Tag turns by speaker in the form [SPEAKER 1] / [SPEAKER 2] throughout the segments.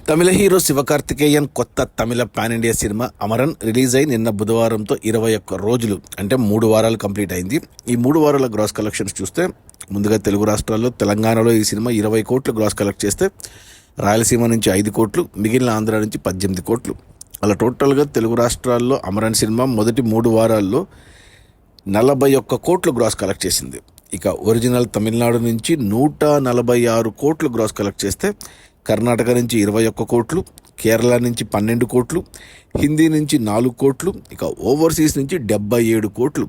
[SPEAKER 1] తమిళ hero Sivakarthikeyan కొత్త Tamil pan India cinema Amaran release అయి నిన్న బుధవారంతో 21 రోజులు అంటే 3 వారాలు కంప్లీట్ అయింది. ఈ 3 వారాల గ్రాస్ కలెక్షన్స్ చూస్తే ముందుగా తెలుగు రాష్ట్రాల్లో తెలంగాణలో ఈ సినిమా 20 కోట్లు గ్రాస్ కలెక్ట్ చేస్తే రాయలసీమ నుంచి 5 కోట్లు, మిగిలిన ఆంధ్ర నుంచి 18 కోట్లు. అలా టోటల్గా తెలుగు రాష్ట్రాల్లో అమరన్ సినిమా మొదటి 3 వారాల్లో 41 కోట్లు గ్రాస్ కలెక్ట్ చేసింది. ఇక ఒరిజినల్ తమిళనాడు నుంచి 146 కోట్లు గ్రాస్ కలెక్ట్ చేస్తే కర్ణాటక నుంచి 21 కోట్లు, కేరళ నుంచి 12 కోట్లు, హిందీ నుంచి 4 కోట్లు, ఇక ఓవర్సీస్ నుంచి 77 కోట్లు.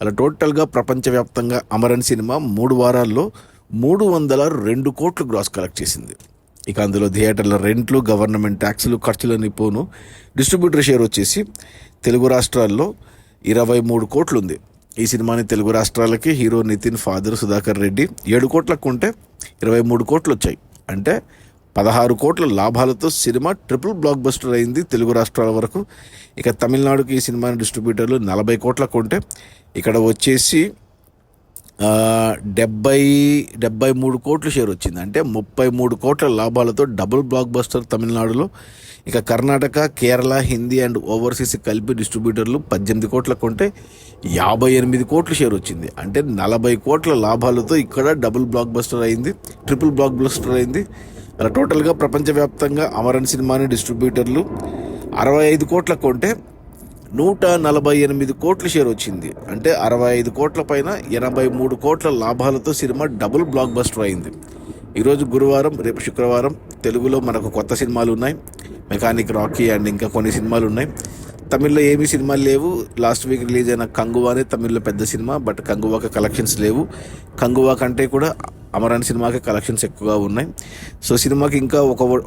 [SPEAKER 1] అలా టోటల్గా ప్రపంచవ్యాప్తంగా అమరన్ సినిమా 3 వారాల్లో 302 కోట్లు గ్రాస్ కలెక్ట్ చేసింది. ఇక అందులో థియేటర్ల రెంట్లు, గవర్నమెంట్ ట్యాక్సులు, ఖర్చులని పోను డిస్ట్రిబ్యూటర్ షేర్ వచ్చేసి తెలుగు రాష్ట్రాల్లో 23 కోట్లు ఉంది. ఈ సినిమాని తెలుగు రాష్ట్రాలకి హీరో నితిన్, ఫాదర్ సుధాకర్ రెడ్డి 7 కోట్లకు కొంటే 23 కోట్లు వచ్చాయి. అంటే 16 కోట్ల లాభాలతో సినిమా ట్రిపుల్ బ్లాక్ బస్టర్ అయింది తెలుగు రాష్ట్రాల వరకు. ఇక తమిళనాడుకి ఈ సినిమాని డిస్ట్రిబ్యూటర్లు 40 కోట్ల కొంటే ఇక్కడ వచ్చేసి 73 కోట్ల షేర్ వచ్చింది. అంటే 33 కోట్ల లాభాలతో డబుల్ బ్లాక్ బస్టర్ తమిళనాడులో. ఇక కర్ణాటక, కేరళ, హిందీ అండ్ ఓవర్సీస్ కలిపి డిస్ట్రిబ్యూటర్లు 18 కోట్ల కొంటే 58 కోట్ల షేర్ వచ్చింది. అంటే 40 కోట్ల లాభాలతో ఇక్కడ డబుల్ బ్లాక్ బస్టర్ అయింది, ట్రిపుల్ బ్లాక్ బస్టర్ అయింది. అలా టోటల్గా ప్రపంచవ్యాప్తంగా అమరన్ సినిమాని డిస్ట్రిబ్యూటర్లు 65 కోట్ల కొంటే 148 కోట్ల షేర్ వచ్చింది. అంటే 65 కోట్ల పైన 83 కోట్ల లాభాలతో సినిమా డబుల్ బ్లాక్ బస్టర్ అయింది. ఈరోజు గురువారం, రేపు శుక్రవారం తెలుగులో మనకు కొత్త సినిమాలు ఉన్నాయి. మెకానిక్, రాకీ అండ్ ఇంకా కొన్ని సినిమాలు ఉన్నాయి. తమిళ్లో ఏమీ సినిమాలు లేవు. లాస్ట్ వీక్ రిలీజ్ అయిన కంగువానే తమిళ్లో పెద్ద సినిమా, బట్ కంగువాకి కలెక్షన్స్ లేవు. కంగువా కంటే కూడా అమరన్ సినిమాకి కలెక్షన్స్ ఎక్కువగా ఉన్నాయి. సో సినిమాకి ఇంకా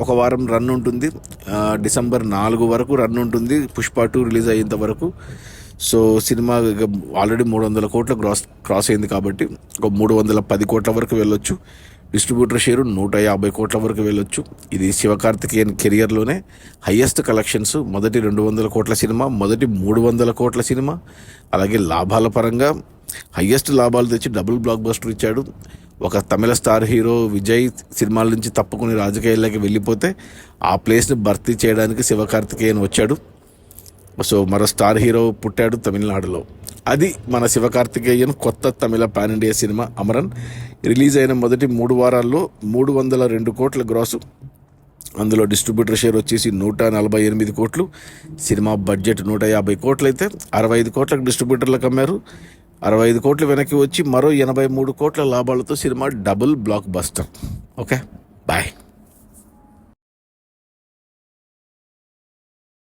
[SPEAKER 1] ఒక వారం రన్ ఉంటుంది. డిసెంబర్ 4 వరకు రన్ ఉంటుంది, పుష్ప 2 రిలీజ్ అయ్యేంత వరకు. సో సినిమా ఆల్రెడీ 300 కోట్ల క్రాస్ అయింది కాబట్టి ఒక 310 కోట్ల వరకు వెళ్ళొచ్చు. డిస్ట్రిబ్యూటర్ షేరు 150 కోట్ల వరకు వెళ్ళొచ్చు. ఇది శివకార్తికేయన్ కెరియర్లోనే హయ్యెస్ట్ కలెక్షన్స్. మొదటి 200 కోట్ల సినిమా, మొదటి 300 కోట్ల సినిమా. అలాగే లాభాల పరంగా హయ్యెస్ట్ లాభాలు తెచ్చి డబుల్ బ్లాక్ బస్టర్ ఇచ్చాడు. ఒక తమిళ స్టార్ హీరో విజయ్ సినిమాల నుంచి తప్పుకుని రాజకీయాల్లోకి వెళ్ళిపోతే ఆ ప్లేస్ని భర్తీ చేయడానికి శివకార్తికేయన్ వచ్చాడు. సో మరో స్టార్ హీరో పుట్టాడు తమిళనాడులో. అది మన శివకార్తికేయన్ కొత్త Tamil pan India cinema Amaran. Release అయిన మొదటి 3 వారాల్లో 302 కోట్ల గ్రాసు. అందులో డిస్ట్రిబ్యూటర్ షేర్ వచ్చేసి 148 కోట్లు. సినిమా బడ్జెట్ 150 కోట్లు అయితే 65 కోట్లకు డిస్ట్రిబ్యూటర్లకు అమ్మారు. 65 కోట్లు వెనక్కి వచ్చి మరో 83 కోట్ల లాభాలతో cinema double blockbuster. Okay, bye.